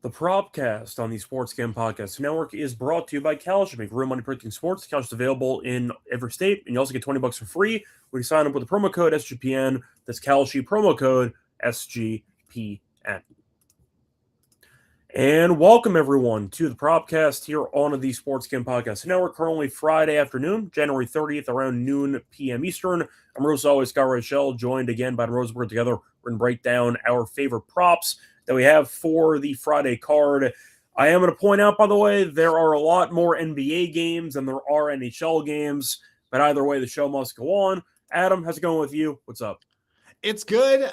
The Propcast on the Sports Game Podcast Network is brought to you by Kalshi. Make real money predicting sports. Kalshi is available in every state, and you also get $20 for free when you sign up with the promo code SGPN. That's Kalshi, promo code SGPN. And welcome, everyone, to the Propcast here on the Sports Game Podcast Network. Currently Friday afternoon, January 30th, around noon p.m. Eastern. I'm Rose, always Scott Reichel, joined again by Rosenberg. Together, we're going to break down our favorite props that we have for the Friday card. I am going to point out, by the way, there are a lot more NBA games than there are NHL games, but either way, the show must go on. Adam, how's it going with you? What's up? It's good.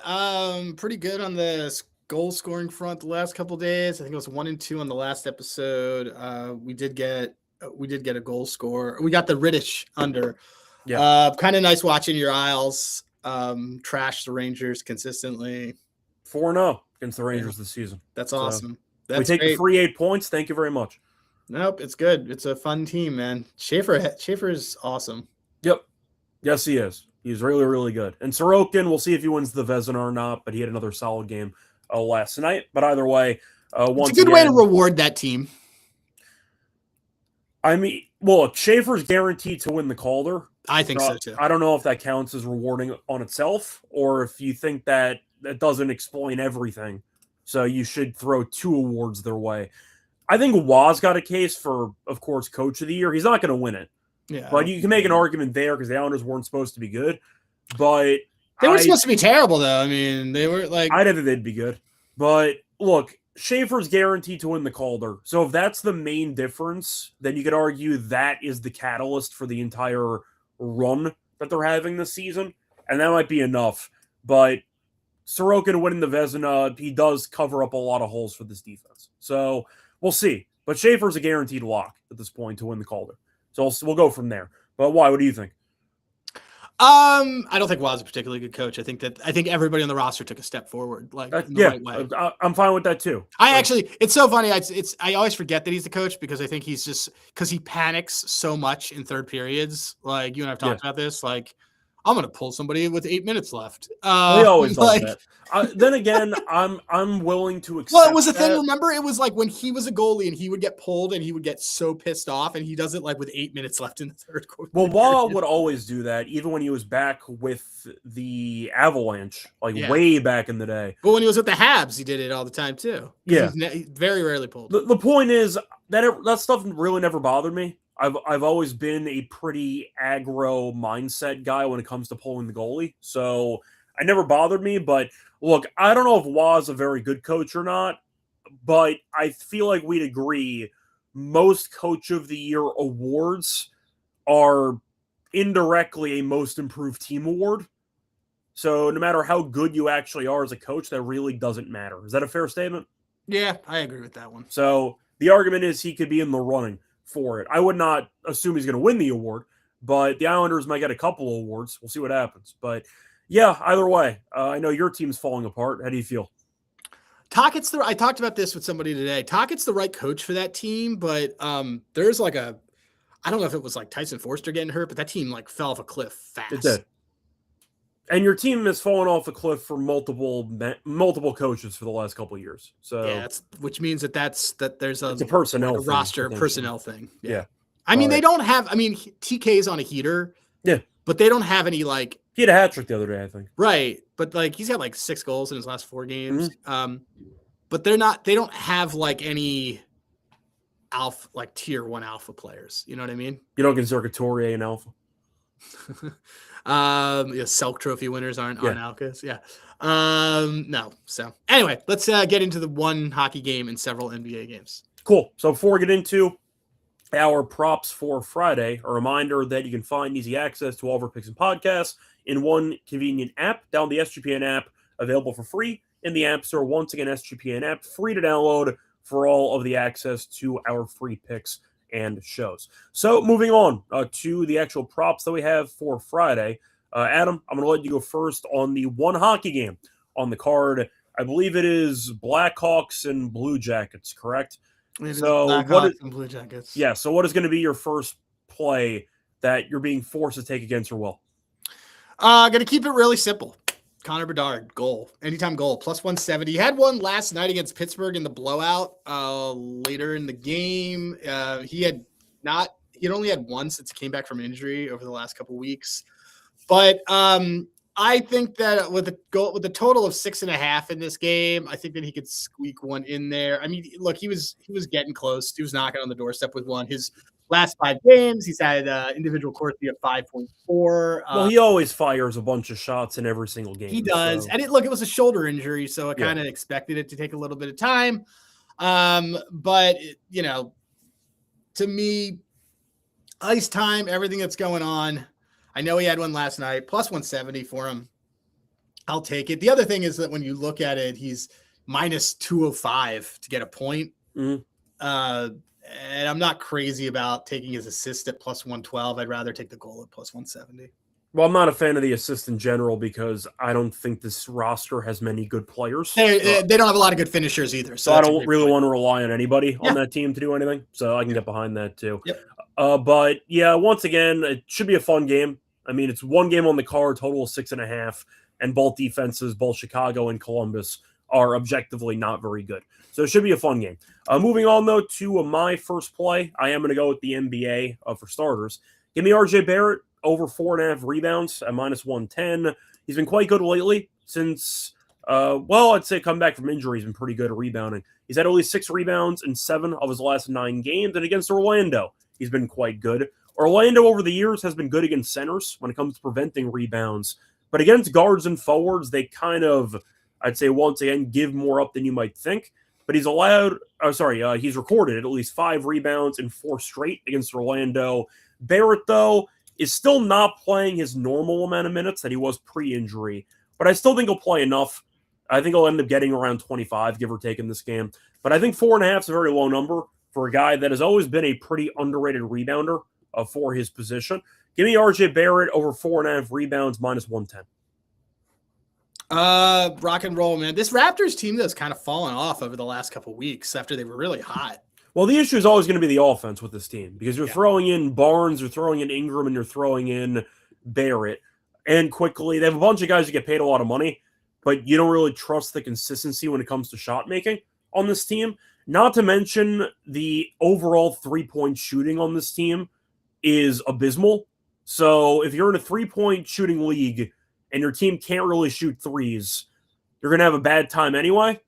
Pretty good on the goal scoring front the last couple of days. I think it was 1 and 2 on the last episode. We did get a goal score. We got the Riddish under. Yeah. Kind of nice watching your Isles trash the Rangers consistently. 4-0 against the Rangers this season. That's awesome. We take the free 8 points. Thank you very much. Nope, it's good. It's a fun team, man. Schaefer is awesome. Yep. Yes, he is. He's really, really good. And Sorokin, we'll see if he wins the Vezina or not, but he had another solid game last night. But either way, it's a good way to reward that team. I mean, well, Schaefer's guaranteed to win the Calder. I think so too. I don't know if that counts as rewarding on itself, or if you think that doesn't explain everything. So you should throw 2 awards their way. I think Waz got a case for, of course, Coach of the Year. He's not going to win it. Yeah, but you can make an argument there because the Islanders weren't supposed to be good. But they weren't supposed to be terrible, though. I mean, they were like... I didn't think they'd be good. But look, Schaefer's guaranteed to win the Calder. So if that's the main difference, then you could argue that is the catalyst for the entire run that they're having this season. And that might be enough. But Sorokin winning the Vezina, he does cover up a lot of holes for this defense. So we'll see. But Schaefer's a guaranteed lock at this point to win the Calder. So we'll go from there. But why? What do you think? I don't think Waz is a particularly good coach. I think everybody on the roster took a step forward, like in the right way. I'm fine with that too. It's so funny. I always forget that he's the coach because I think he's just because he panics so much in third periods. Like you and I've talked about this. Like I'm going to pull somebody with 8 minutes left. We always like that. Then again, I'm willing to accept. Well, it was a thing. Remember, it was like when he was a goalie and he would get pulled and he would get so pissed off, and he does it like with 8 minutes left in the third quarter. Well, Wall would always do that, even when he was back with the Avalanche, way back in the day. But when he was with the Habs, he did it all the time too. Yeah, he's very rarely pulled. The point is that stuff really never bothered me. I've always been a pretty aggro mindset guy when it comes to pulling the goalie, so it never bothered me. But look, I don't know if Waz a very good coach or not, but I feel like we'd agree most Coach of the Year awards are indirectly a Most Improved Team award. So no matter how good you actually are as a coach, that really doesn't matter. Is that a fair statement? Yeah, I agree with that one. So the argument is he could be in the running for it. I would not assume he's going to win the award, but the Islanders might get a couple of awards. We'll see what happens. But yeah, either way, I know your team's falling apart. How do you feel? I talked about this with somebody today. Tockett's the right coach for that team, but there's like I don't know if it was like Tyson Forster getting hurt, but that team like fell off a cliff fast. It did. And your team has fallen off a cliff for multiple coaches for the last couple of years. So yeah, which means there's a personnel a roster personnel thing. Yeah. I mean, they don't have. I mean, TK's on a heater. Yeah. But they don't have any like. He had a hat trick the other day, I think. Right, but like he's got like 6 goals in his last 4 games. Mm-hmm. But they don't have like any alpha, like tier 1 alpha players. You know what I mean? You don't consider Couturier an alpha. Selk trophy winners aren't alphas. Yeah. No. So anyway, let's get into the one hockey game and several NBA games. Cool. So before we get into our props for Friday, a reminder that you can find easy access to all of our picks and podcasts in one convenient app. Down the SGPN app, available for free in the App Store. Once again, SGPN app, free to download for all of the access to our free picks and shows. So moving on to the actual props that we have for Friday. Adam, I'm going to let you go first on the one hockey game on the card. I believe it is Blackhawks and Blue Jackets, correct? So what is Blue Jackets? Yeah. So what is going to be your first play that you're being forced to take against your will? Going to keep it really simple. Connor Bedard, goal. Anytime goal, plus 170. He had one last night against Pittsburgh in the blowout later in the game. He had only had one since he came back from injury over the last couple weeks. But I think that with the total of 6.5 in this game, I think that he could squeak one in there. I mean, look, he was getting close. He was knocking on the doorstep with one. His last 5 games, he's had individual Corsi of 5.4. Well, he always fires a bunch of shots in every single game. He does. So. And it was a shoulder injury, so I kind of expected it to take a little bit of time. But, to me, ice time, everything that's going on. I know he had one last night, plus 170 for him. I'll take it. The other thing is that when you look at it, he's minus 205 to get a point. Mm-hmm. And I'm not crazy about taking his assist at plus 112. I'd rather take the goal at plus 170. Well, I'm not a fan of the assist in general because I don't think this roster has many good players. They don't have a lot of good finishers either. So I don't really want to rely on anybody on that team to do anything. So I can get behind that too. Yep. But yeah, once again, it should be a fun game. I mean, it's one game on the card, total of 6.5, and both defenses, both Chicago and Columbus, are objectively not very good. So it should be a fun game. Moving on, though, to my first play, I am going to go with the NBA for starters. Give me RJ Barrett over 4.5 rebounds at minus 110. He's been quite good lately since, I'd say come back from injury. He's been pretty good at rebounding. He's had only 6 rebounds in 7 of his last 9 games, and against Orlando, he's been quite good. Orlando over the years has been good against centers when it comes to preventing rebounds, but against guards and forwards, they kind of, I'd say once again, give more up than you might think. But he's he's recorded at least 5 rebounds in 4 straight against Orlando. Barrett, though, is still not playing his normal amount of minutes that he was pre-injury, but I still think he'll play enough. I think he'll end up getting around 25, give or take, in this game. But I think 4.5 is a very low number for a guy that has always been a pretty underrated rebounder for his position. Give me RJ Barrett over 4.5 rebounds, minus 110. Rock and roll, man. This Raptors team that's kind of fallen off over the last couple of weeks after they were really hot. Well, the issue is always going to be the offense with this team because you're throwing in Barnes, you're throwing in Ingram, and you're throwing in Barrett. And quickly, they have a bunch of guys who get paid a lot of money, but you don't really trust the consistency when it comes to shot making on this team. Not to mention the overall 3-point shooting on this team is abysmal. So if you're in a 3-point shooting league and your team can't really shoot threes, you're going to have a bad time anyway.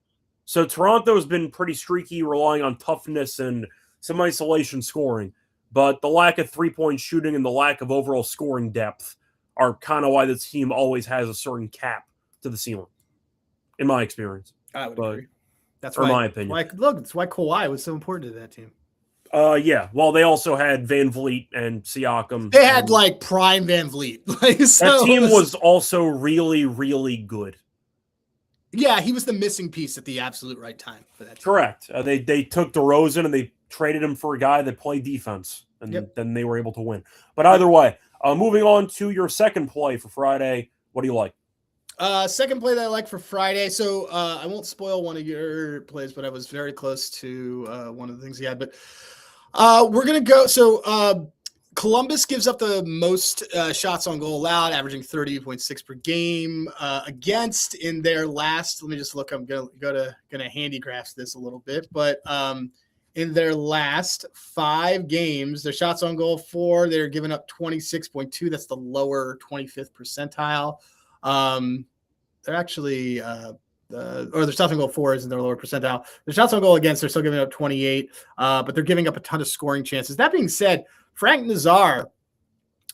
So Toronto has been pretty streaky, relying on toughness and some isolation scoring. But the lack of 3-point shooting and the lack of overall scoring depth are kind of why this team always has a certain cap to the ceiling, in my experience. I would agree. That's why, my opinion. That's why Kawhi was so important to that team. Yeah. Well, they also had Van Vliet and Siakam. They had prime Van Vliet. That team was also really, really good. Yeah, he was the missing piece at the absolute right time for that team. Correct. They took DeRozan and they traded him for a guy that played defense, and then they were able to win. But either way, moving on to your second play for Friday, what do you like? Second play that I like for Friday. So I won't spoil one of your plays, but I was very close to one of the things he had. But we're going to go. So Columbus gives up the most shots on goal allowed, averaging 30.6 per game against in their last. Let me just look. I'm going to handicraft this a little bit, but in their last 5 games, their shots on goal for, they're giving up 26.2. That's the lower 25th percentile. They're actually or their shots on goal for is in their lower percentile. Their shots on goal against, they're still giving up 28, but they're giving up a ton of scoring chances. That being said, Frank Nazar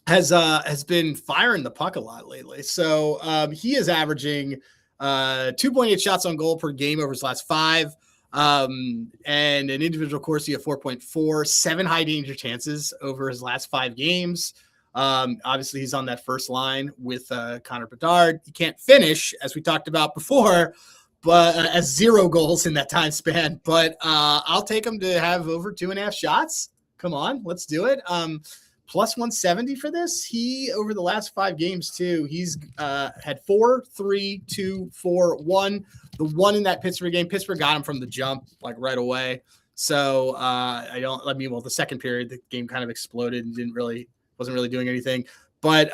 has been firing the puck a lot lately. So he is averaging 2.8 shots on goal per game over his last 5, and an individual Corsi of 4.4, 7 high danger chances over his last 5 games. Obviously, he's on that first line with Connor Bedard. He can't finish, as we talked about before, but as 0 goals in that time span. But I'll take him to have over 2.5 shots. Come on, let's do it. Plus 170 for this. He, over the last 5 games, too, he's had 4, 3, 2, 4, 1. The one in that Pittsburgh game, Pittsburgh got him from the jump, right away. So the second period, the game kind of exploded and wasn't really doing anything. But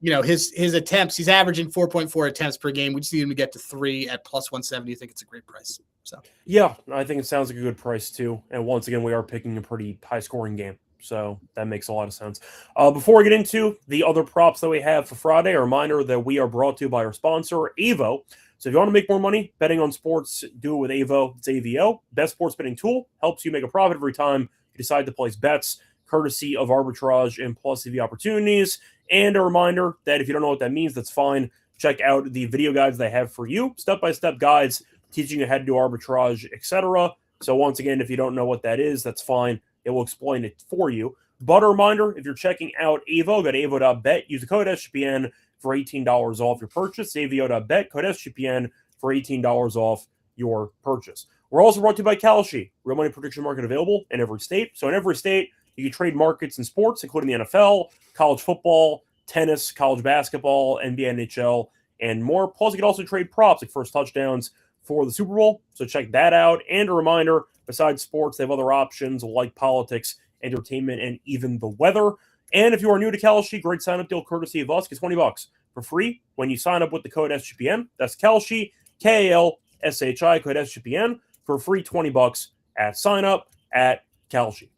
his attempts, he's averaging 4.4 attempts per game. We just need him to get to 3 at plus 170. I think it's a great price. So yeah, I think it sounds like a good price too. And once again, we are picking a pretty high scoring game. So that makes a lot of sense. Before we get into the other props that we have for Friday, a reminder that we are brought to you by our sponsor, AVO. So if you want to make more money betting on sports, do it with AVO. It's AVO. Best sports betting tool. Helps you make a profit every time you decide to place bets, courtesy of arbitrage and plus EV opportunities. And a reminder that if you don't know what that means, that's fine. Check out the video guides they have for you. Step-by-step guides teaching you how to do arbitrage, etc. So once again, if you don't know what that is, that's fine. It will explain it for you. But a reminder, if you're checking out AVO, go to avo.bet. Use the code SGPN for $18 off your purchase. avo.bet, code SGPN for $18 off your purchase. We're also brought to you by Kalshi, real money prediction market available in every state. So in every state, you can trade markets in sports, including the NFL, college football, tennis, college basketball, NBA, NHL, and more. Plus, you can also trade props like first touchdowns for the Super Bowl. So check that out. And a reminder, besides sports, they have other options like politics, entertainment, and even the weather. And if you are new to Kalshi, great sign-up deal courtesy of us. Get $20 for free when you sign up with the code SGPN. That's Kalshi, K-A-L-S-H-I, code SGPN, for free $20 at sign-up at Kalshi.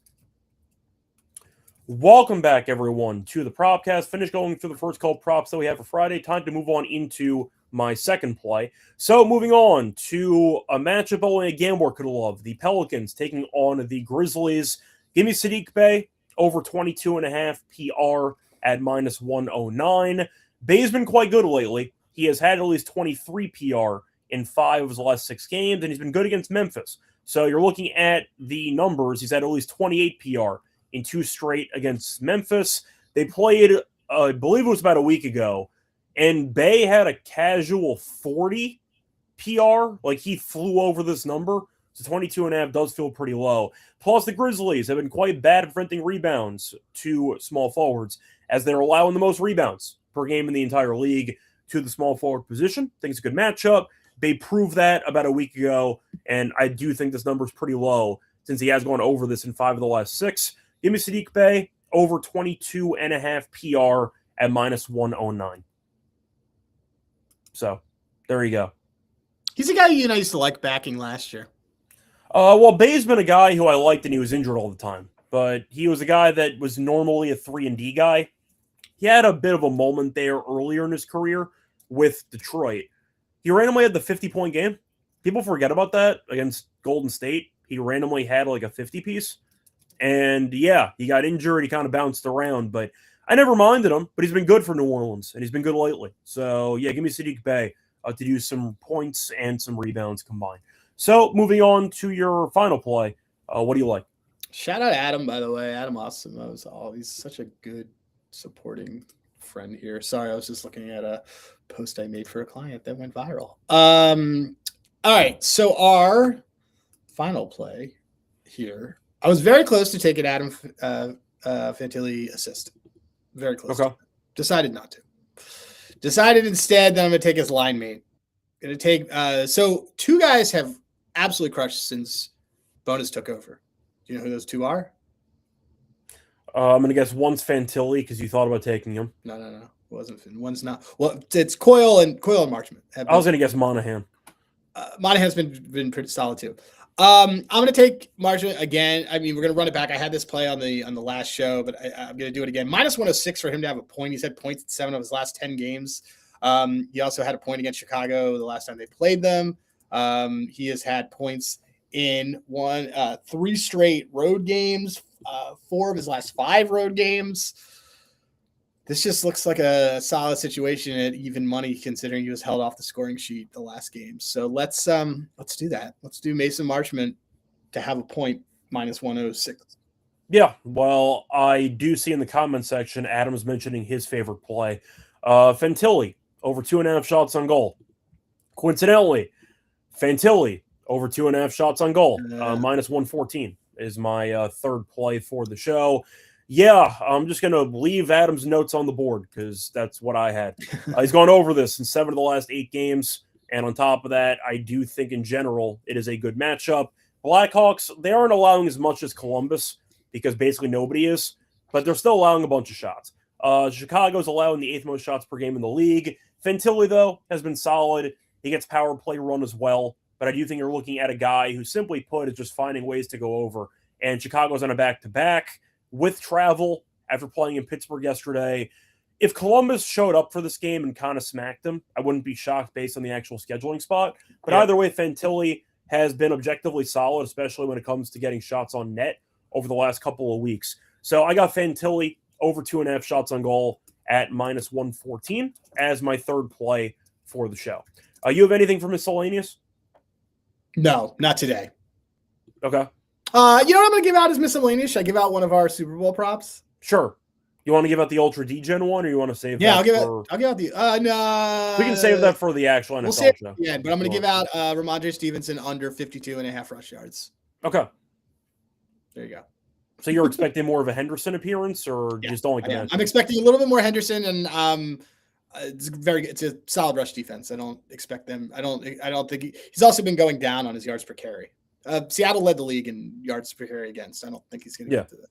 Welcome back, everyone, to the Propcast. Finished going through the first couple props that we have for Friday. Time to move on into my second play. So moving on to a matchup only a gambler could love. The Pelicans taking on the Grizzlies. Give me Saddiq Bey over 22.5 PR at minus 109. Bey's been quite good lately. He has had at least 23 PR in 5 of his last 6 games, and he's been good against Memphis. So you're looking at the numbers. He's had at least 28 PR in 2 straight against Memphis. They played, I believe it was about a week ago, and Bey had a casual 40 PR. Like, he flew over this number. So 22.5 does feel pretty low. Plus, the Grizzlies have been quite bad at preventing rebounds to small forwards, as they're allowing the most rebounds per game in the entire league to the small forward position. I think it's a good matchup. They proved that about a week ago, and I do think this number is pretty low since he has gone over this in 5 of the last 6. Give me Saddiq Bey over 22.5 PR at minus 109. So, there you go. He's a guy I used to like backing last year. Well, Bey's been a guy who I liked, and he was injured all the time. But he was a guy that was normally a 3-and-D guy. He had a bit of a moment there earlier in his career with Detroit. He randomly had the 50-point game. People forget about that against Golden State. He randomly had like a 50-piece. And yeah, he got injured. He kind of bounced around. But I never minded him. But he's been good for New Orleans, and he's been good lately. So yeah, give me Saddiq Bey to do some points and some rebounds combined. So moving on to your final play, what do you like? Shout out Adam, by the way. Adam Austin. He's such a good supporting friend here. Sorry, I was just looking at a post I made for a client that went viral. All right, so our final play here. I was very close to taking Adam Fantilli assist. Very close. Okay. Decided not to. Decided instead that I'm going to take his line mate. Going to take so 2 guys have absolutely crushed since Bonus took over. Do you know who those 2 are? I'm going to guess one's Fantilli because you thought about taking him. No. It wasn't. One's not. Well, it's Coyle and Marchment. I was going to guess Monahan. Monahan's been pretty solid too. I'm going to take Marchment again. I mean, we're going to run it back. I had this play on the last show, but I'm going to do it again. Minus 106 for him to have a point. He's had points in 7 of his last 10 games. He also had a point against Chicago the last time they played them. He has had points in 3 straight road games, 4 of his last 5 road games. This just looks like a solid situation at even money, considering he was held off the scoring sheet the last game. So let's do that. Let's do Mason Marchment to have a point, minus 106. Yeah, well, I do see in the comment section Adam's mentioning his favorite play. Fantilli over 2.5 shots on goal. Coincidentally, Fantilli over 2.5 shots on goal. Minus 114 is my third play for the show. Yeah, I'm just going to leave Adam's notes on the board because that's what I had. He's gone over this in 7 of the last 8 games. And on top of that, I do think in general it is a good matchup. Blackhawks, they aren't allowing as much as Columbus because basically nobody is, but they're still allowing a bunch of shots. Chicago's allowing the 8th most shots per game in the league. Fantilli, though, has been solid. He gets power play run as well. But I do think you're looking at a guy who, simply put, is just finding ways to go over. And Chicago's on a back-to-back with travel after playing in Pittsburgh yesterday. If Columbus showed up for this game and kind of smacked them, I wouldn't be shocked based on the actual scheduling spot. But either way, Fantilli has been objectively solid, especially when it comes to getting shots on net over the last couple of weeks. So I got Fantilli over 2.5 shots on goal at minus 114 as my third play for the show. You have anything for miscellaneous? No, not today. Okay. You know what I'm going to give out as miscellaneous? Should I give out one of our Super Bowl props? Sure. You want to give out the Ultra D-Gen one, or you want to save that? Yeah, I'll give out the no. We can save that for the actual NFL show. Yeah, but I'm going to give out Ramondre Stevenson under 52.5 rush yards. Okay. There you go. So you're expecting more of a Henderson appearance, or just don't like the match? I'm expecting a little bit more Henderson, and it's a solid rush defense. I don't expect them. I don't think he's also been going down on his yards per carry. Seattle led the league in yards per carry against. I don't think he's going to get to this.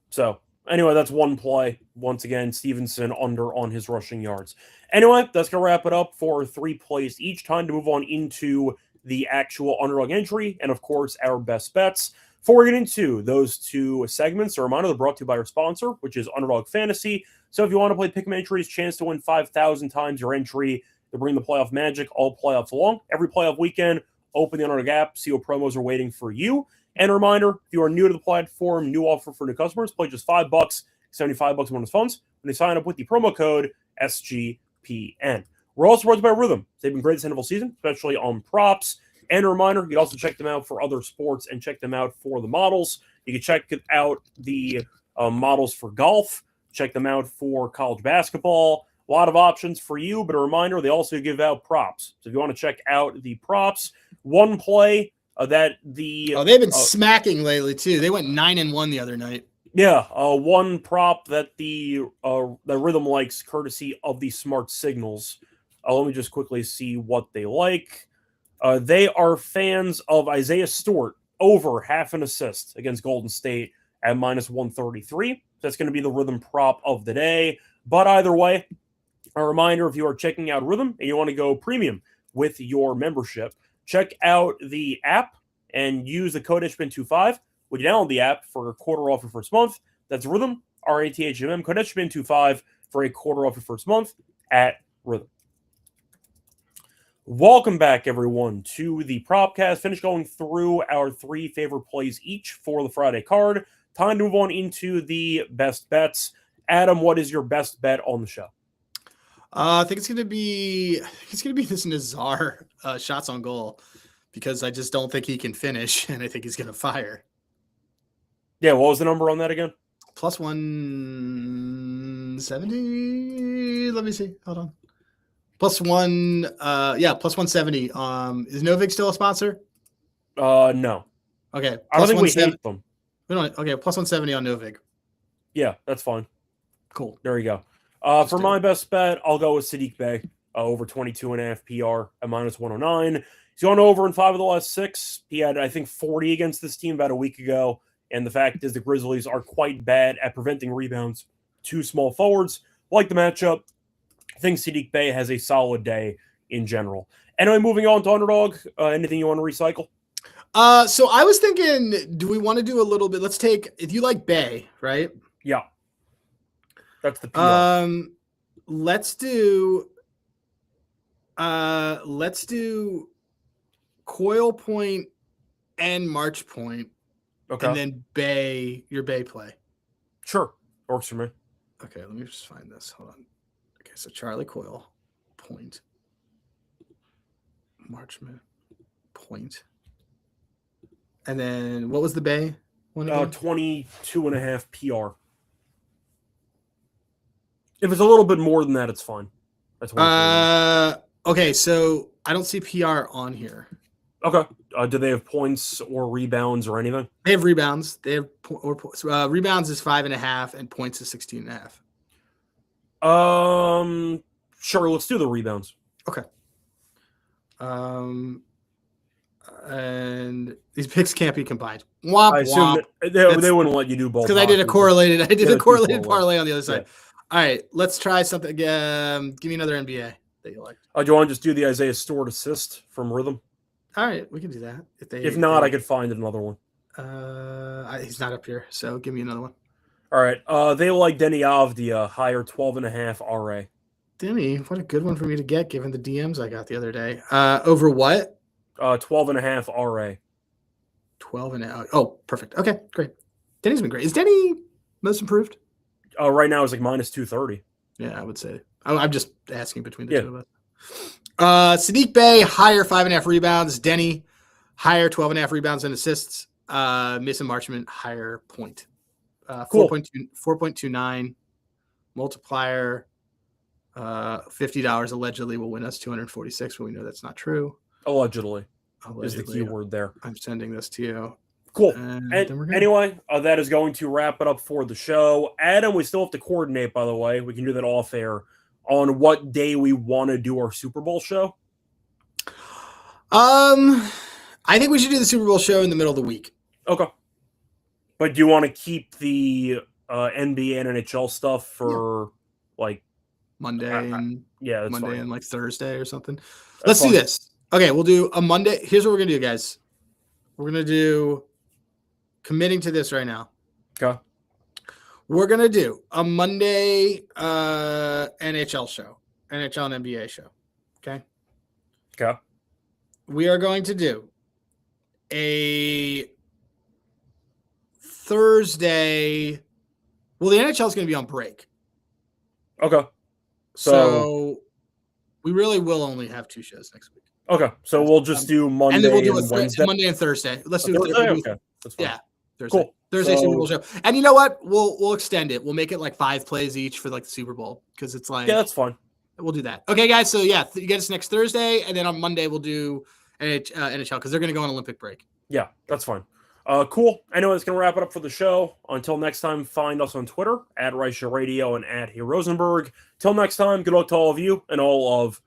So anyway, that's one play. Once again, Stevenson under on his rushing yards. Anyway, that's going to wrap it up for 3 plays each. Time to move on into the actual underdog entry and, of course, our best bets. Before we get into those 2 segments, a reminder, they're brought to you by our sponsor, which is Underdog Fantasy. So if you want to play Pick'em entries, chance to win 5,000 times your entry to bring the playoff magic all playoffs along. Every playoff weekend, open the Underdog app, see what promos are waiting for you. And a reminder, if you are new to the platform, new offer for new customers, play just $5, $75 bonus funds when they sign up with the promo code SGPN. We're also brought to you by Rhythm. They've been great this NFL season, especially on props. And a reminder, you can also check them out for other sports and check them out for the models. You can check out the models for golf, check them out for college basketball. A lot of options for you, but a reminder, they also give out props. So if you want to check out the props, one play that the... they've been smacking lately, too. They went 9-1 the other night. Yeah, one prop that the Rhythm likes, courtesy of the Smart Signals. Let me just quickly see what they like. They are fans of Isaiah Stewart over half an assist against Golden State at minus 133. That's going to be the Rhythm prop of the day. But either way, a reminder, if you are checking out Rhythm and you want to go premium with your membership, check out the app and use the code HPN25 when you download the app for a quarter off your first month. That's Rhythm, RATHMM, code HPN25 for a quarter off your first month at Rhythm. Welcome back, everyone, to the Propcast. Finish going through our 3 favorite plays each for the Friday card. Time to move on into the best bets. Adam, what is your best bet on the show? I think it's going to be this Nazar shots on goal, because I just don't think he can finish, and I think he's going to fire. Yeah, what was the number on that again? Plus 170. Let me see. Hold on. Plus 170. Is Novig still a sponsor? No. Okay. I don't think we hate them. Okay, plus 170 on Novig. Yeah, that's fine. Cool. There you go. For my best bet, I'll go with Sadiq Bey over 22.5 PR at minus 109. He's gone over in 5 of the last 6. He had, I think, 40 against this team about a week ago. And the fact is the Grizzlies are quite bad at preventing rebounds to small forwards. Like the matchup, I think Sadiq Bey has a solid day in general. Anyway, moving on to Underdog. Anything you want to recycle? So I was thinking, do we want to do a little bit? Let's take, if you like Bey, right? Yeah. That's the PR. Let's do Coil Point and March Point. Okay. And then Bey, your Bey play. Sure. Works for me. Okay, let me just find this. Hold on. Okay, so Charlie Coyle, Point. Marchman, Point. And then what was the Bey one again? 22.5 PR. If it's a little bit more than that, it's fine. That's okay, so I don't see PR on here. Okay. Do they have points or rebounds or anything? They have rebounds. They have rebounds is 5.5 and points is 16.5. Sure. Let's do the rebounds. Okay. And these picks can't be combined. I assume they wouldn't let you do both because I did a correlated parlay on the other side. All right, let's try something. Give me another NBA that you like. Do you want to just do the Isaiah Stewart assist from Rhythm? All right, we can do that. If not, I could find another one. He's not up here, so give me another one. All right. They like Denny Avdia, higher 12.5 RA. Denny, what a good one for me to get, given the DMs I got the other day. Over what? 12.5 RA. 12 and out. Oh, perfect. Okay, great. Denny's been great. Is Denny most improved? Right now it's like minus 230. Yeah, I would say. I'm just asking between the two of us. Sadiq Bey, higher 5.5 rebounds. Denny, higher 12.5 rebounds and assists. Mason Marchment, higher point. Cool. 4.29 multiplier. $50 allegedly will win us 246, but we know that's not true. Allegedly is the key word there. I'm sending this to you. Cool. And anyway, that is going to wrap it up for the show. Adam, we still have to coordinate, by the way. We can do that off air on what day we want to do our Super Bowl show. I think we should do the Super Bowl show in the middle of the week. Okay. But do you want to keep the NBA and NHL stuff for like Monday and Monday and like Thursday or something? Let's do this. Okay, we'll do a Monday. Here's what we're gonna do, guys. We're gonna do committing to this right now. Okay. We're gonna do a Monday NHL show, NHL and NBA show. Okay. Okay. We are going to do a Thursday. Well, the NHL is going to be on break. Okay. So we really will only have 2 shows next week. Okay. So we'll just do Monday and then we'll do Wednesday. Monday and Thursday. Let's do Thursday. Okay. That's fine. Yeah. Thursday. Cool. Thursday Super Bowl show. And you know what? We'll extend it. We'll make it like 5 plays each for like the Super Bowl because it's like that's fine. We'll do that. Okay, guys. So you get us next Thursday, and then on Monday we'll do NHL because they're going to go on Olympic break. Yeah, that's fine. Cool. Anyway, that's going to wrap it up for the show. Until next time, find us on Twitter at Reichel Radio and at Rosenberg. Till next time, good luck to all of you and all of